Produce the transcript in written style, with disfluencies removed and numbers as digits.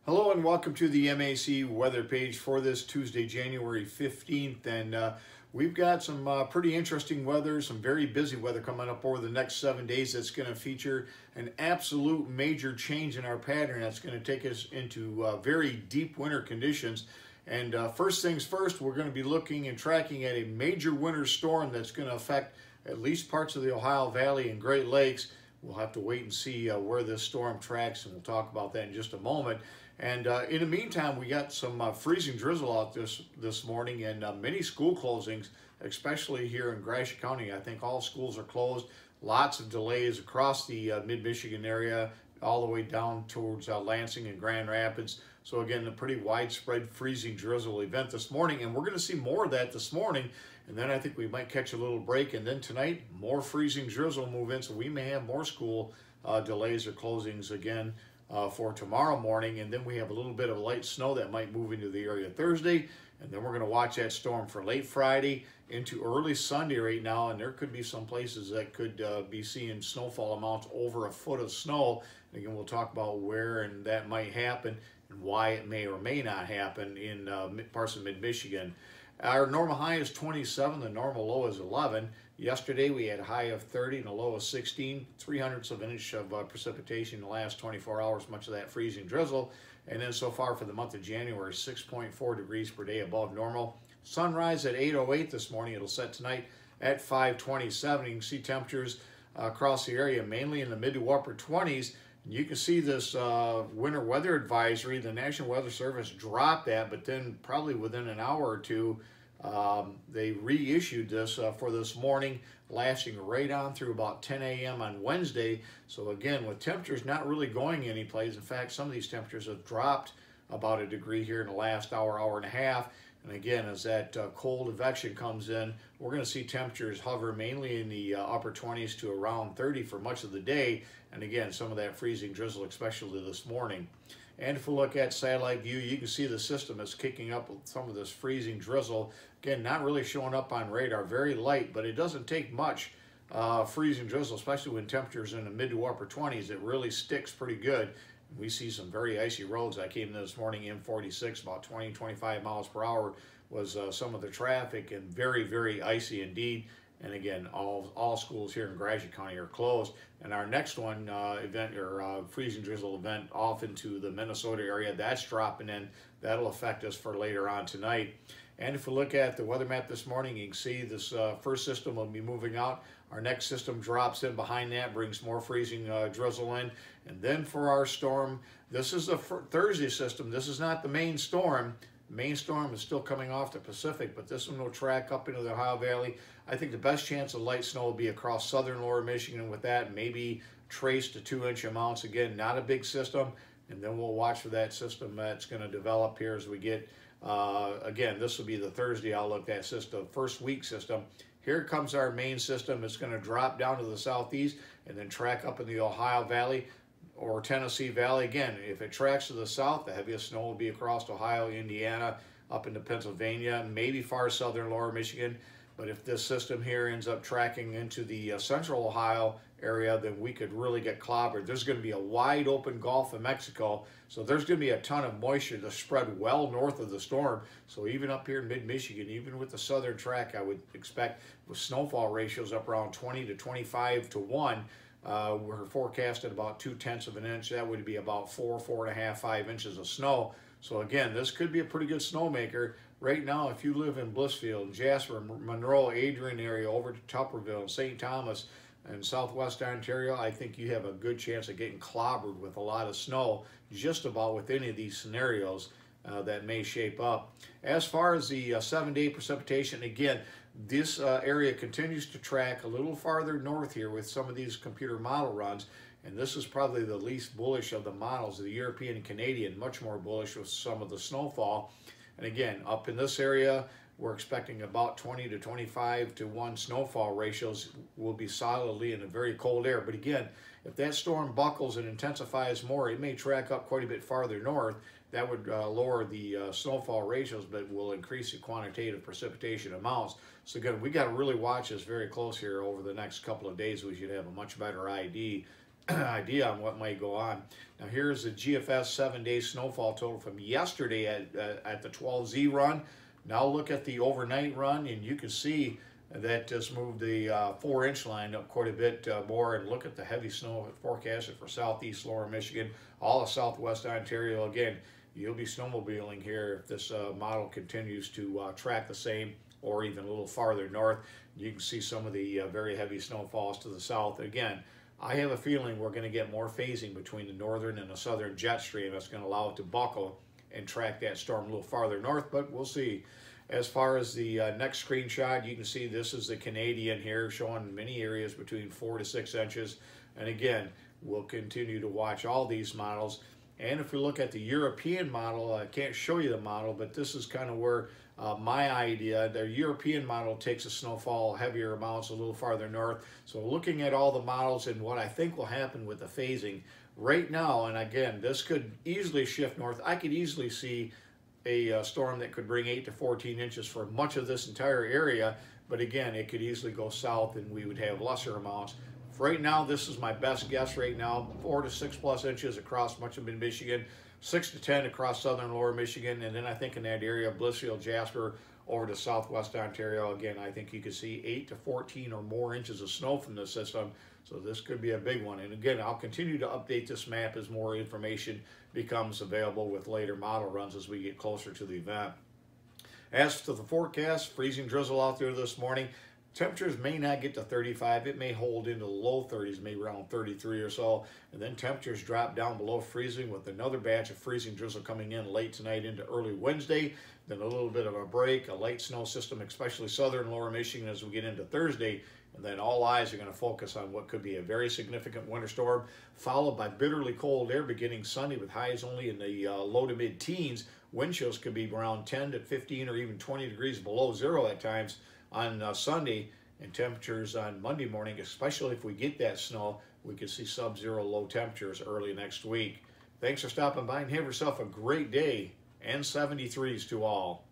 Hello and welcome to the MAC weather page for this Tuesday, January 15th. And we've got some pretty interesting weather, some very busy weather coming up over the next 7 days that's going to feature an absolute major change in our pattern that's going to take us into very deep winter conditions. And first things first, we're going to be looking and tracking at a major winter storm that's going to affect at least parts of the Ohio Valley and Great Lakes. We'll have to wait and see where this storm tracks, and we'll talk about that in just a moment. And in the meantime, we got some freezing drizzle out this morning, and many school closings, especially here in Gratiot County. I think all schools are closed. Lots of delays across the mid-Michigan area, all the way down towards Lansing and Grand Rapids. So again, a pretty widespread freezing drizzle event this morning, and we're going to see more of that this morning. And then I think we might catch a little break, and then tonight more freezing drizzle move in, so we may have more school delays or closings again for tomorrow morning. And then we have a little bit of light snow that might move into the area Thursday, and then we're going to watch that storm for late Friday into early Sunday right now. And there could be some places that could be seeing snowfall amounts over a foot of snow. And again, we'll talk about where and that might happen and why it may or may not happen in parts of mid-Michigan. Our normal high is 27, the normal low is 11. Yesterday we had a high of 30 and a low of 16, 3/100 of an inch of precipitation in the last 24 hours, much of that freezing drizzle. And then so far for the month of January, 6.4 degrees per day above normal. Sunrise at 8:08 this morning. It'll set tonight at 5:27. You can see temperatures across the area, mainly in the mid to upper 20s. You can see this winter weather advisory. The National Weather Service dropped that, but then probably within an hour or two, they reissued this for this morning, lasting right on through about 10 a.m. on Wednesday. So again, with temperatures not really going anyplace, in fact, some of these temperatures have dropped about a degree here in the last hour, hour and a half. And again, as that cold advection comes in, we're going to see temperatures hover mainly in the upper 20s to around 30 for much of the day. And again, some of that freezing drizzle, especially this morning. And if we look at satellite view, you can see the system is kicking up with some of this freezing drizzle. Again, not really showing up on radar, very light, but it doesn't take much freezing drizzle, especially when temperatures in the mid to upper 20s. It really sticks pretty good. We see some very icy roads. I came in this morning, M46, about 20, 25 miles per hour was some of the traffic, and very, very icy indeed. And again, all schools here in Gratiot County are closed. And our next one freezing drizzle event off into the Minnesota area, that's dropping in. That'll affect us for later on tonight. And if we look at the weather map this morning, you can see this first system will be moving out. Our next system drops in behind that, brings more freezing drizzle in. And then for our storm, this is the Thursday system. This is not the main storm. The main storm is still coming off the Pacific, but this one will track up into the Ohio Valley. I think the best chance of light snow will be across southern lower Michigan with that, maybe trace to 2-inch amounts. Again, not a big system. And then we'll watch for that system that's going to develop here as we get, again, this will be the Thursday outlook, that system, first week system. Here comes our main system. It's going to drop down to the southeast and then track up in the Ohio Valley or Tennessee Valley. Again, if it tracks to the south, the heaviest snow will be across Ohio, Indiana, up into Pennsylvania, maybe far southern lower Michigan. But if this system here ends up tracking into the central Ohio area, then we could really get clobbered. There's going to be a wide open Gulf of Mexico, so there's going to be a ton of moisture to spread well north of the storm. So even up here in mid-Michigan, even with the southern track, I would expect with snowfall ratios up around 20 to 25 to 1, we're forecasted about 2/10 of an inch. That would be about 4.5, 5 inches of snow. So again, this could be a pretty good snowmaker. Right now, if you live in Blissfield, Jasper, Monroe, Adrian area, over to Tupperville, St. Thomas, and southwest Ontario, I think you have a good chance of getting clobbered with a lot of snow just about with any of these scenarios that may shape up. As far as the 7-day precipitation, again, this area continues to track a little farther north here with some of these computer model runs. And this is probably the least bullish of the models, the European and Canadian, much more bullish with some of the snowfall. And again, up in this area, we're expecting about 20 to 25 to 1 snowfall ratios. Will be solidly in a very cold air. But again, if that storm buckles and intensifies more, it may track up quite a bit farther north. That would lower the snowfall ratios, but will increase the quantitative precipitation amounts. So again, we got to really watch this very close here over the next couple of days. We should have a much better idea idea on what might go on. Now here's the GFS 7-day snowfall total from yesterday at the 12Z run. Now look at the overnight run, and you can see that just moved the 4-inch line up quite a bit more. And look at the heavy snow forecasted for southeast lower Michigan, all of southwest Ontario. Again, you'll be snowmobiling here if this model continues to track the same, or even a little farther north. You can see some of the very heavy snowfalls to the south. Again, I have a feeling we're going to get more phasing between the northern and the southern jet stream. That's going to allow it to buckle and track that storm a little farther north, but we'll see. As far as the next screenshot, you can see this is the Canadian here, showing many areas between 4 to 6 inches. And again, we'll continue to watch all these models. And if we look at the European model, I can't show you the model, but this is kind of where my idea, the European model takes a snowfall, heavier amounts a little farther north. So looking at all the models and what I think will happen with the phasing right now, and again, this could easily shift north. I could easily see a storm that could bring 8 to 14 inches for much of this entire area. But again, it could easily go south and we would have lesser amounts. Right now, this is my best guess right now, 4 to 6 plus inches across much of Michigan, 6 to 10 across southern lower Michigan, and then I think in that area, Blissfield, Jasper, over to southwest Ontario, again, I think you could see 8 to 14 or more inches of snow from the system, so this could be a big one. And again, I'll continue to update this map as more information becomes available with later model runs as we get closer to the event. As to the forecast, freezing drizzle out there this morning. Temperatures may not get to 35. It may hold into the low 30s, maybe around 33 or so. And then temperatures drop down below freezing with another batch of freezing drizzle coming in late tonight into early Wednesday. Then a little bit of a break, a light snow system, especially southern lower Michigan as we get into Thursday. And then all eyes are going to focus on what could be a very significant winter storm, followed by bitterly cold air beginning Sunday with highs only in the low to mid-teens. Wind chills could be around 10 to 15 or even 20 degrees below zero at times on Sunday, and temperatures on Monday morning, especially if we get that snow, we could see sub-zero low temperatures early next week. Thanks for stopping by and have yourself a great day, and 73s to all.